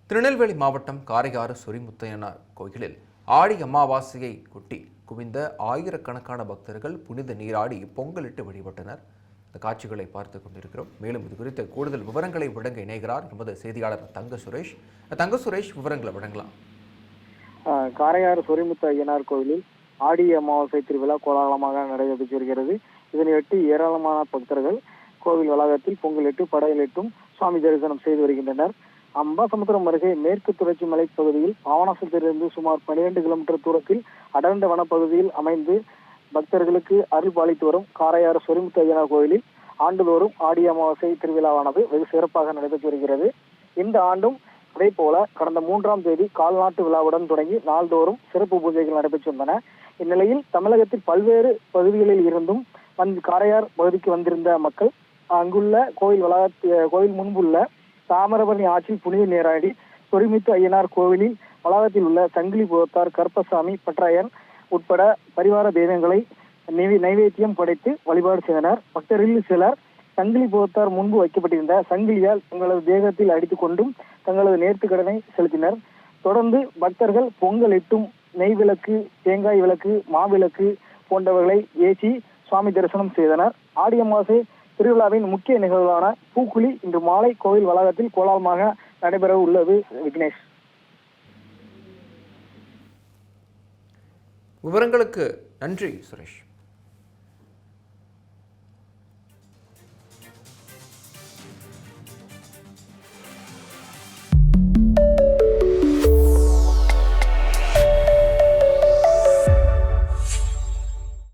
திருநெல்வேலி மாவட்டம் காரையாறு சொரிமுத்தையனார் கோயிலில் ஆடி அமாவாசையை கொட்டி குவிந்த ஆயிரக்கணக்கான பக்தர்கள் புனித நீராடி பொங்கலிட்டு வழிபட்டனர். இந்த காட்சிகளை பார்த்துக் கொண்டிருக்கிறோம். மேலும் இது குறித்த கூடுதல் விவரங்களை வழங்க இணைகிறார் எமது செய்தியாளர் தங்க சுரேஷ். விவரங்களை வழங்கலாம். காரையாறு சொரிமுத்து ஐயனார் கோயிலில் ஆடி அமாவாசை திருவிழா கோலாகலமாக நடைபெற்று வருகிறது. இதனையொட்டி ஏராளமான பக்தர்கள் கோவில் வளாகத்தில் பொங்கலிட்டு படையலிட்டும் சுவாமி தரிசனம் செய்து வருகின்றனர். அம்பாசமுத்திரம் அருகே மேற்கு தொடர்ச்சி மலை பகுதியில் பாவனாசத்திலிருந்து சுமார் 12 கிலோமீட்டர் தூரத்தில் அடர்ந்த வனப்பகுதியில் அமைந்து பக்தர்களுக்கு அருள் பாலித்து வரும் காரையாறு சொரிமுத்து ஐயனார் கோயிலில் ஆண்டுதோறும் ஆடி அமாவாசை திருவிழாவானது வெகு சிறப்பாக நடைபெற்று வருகிறது. இந்த ஆண்டும் அதே போல கடந்த 3ஆம் தேதி கால்நாட்டு விழாவுடன் தொடங்கி நாள்தோறும் சிறப்பு பூஜைகள் நடைபெற்று வந்தன. இந்நிலையில் தமிழகத்தில் பல்வேறு பகுதிகளில் இருந்தும் காரையார் பகுதிக்கு வந்திருந்த மக்கள் அங்குள்ள கோயில் முன்புள்ள தாமிரபரணி ஆற்றில் புனித நீராடி சொரிமுத்து ஐயனார் கோவிலில் வளாகத்தில் உள்ள சங்கிலி போத்தார், கருப்பசாமி, பற்றாயன் உட்பட பரிவார தெய்வங்களை நைவேத்தியம் படைத்து வழிபாடு செய்தனர். பக்தர்களில் சிலர் சங்கிலி போத்தார் முன்பு வைக்கப்பட்டிருந்த சங்கிலியால் தங்களது தேகத்தில் அடித்துக் கொண்டும் தங்களது நேர்த்திக்கடனை செலுத்தினர். தொடர்ந்து பக்தர்கள் பொங்கலிட்டும் நெய் விளக்கு, தேங்காய் விளக்கு, மாவிளக்கு போன்றவர்களை ஏற்றி சுவாமி தரிசனம் செய்தனர். ஆடி அமாவாசை திருவிழாவின் முக்கிய நிகழ்வான பூக்குழி இன்று மாலை கோவில் வளாகத்தில் கோலாகலமாக நடைபெற உள்ளது. விக்னேஷ், விவரங்களுக்கு நன்றி சுரேஷ்.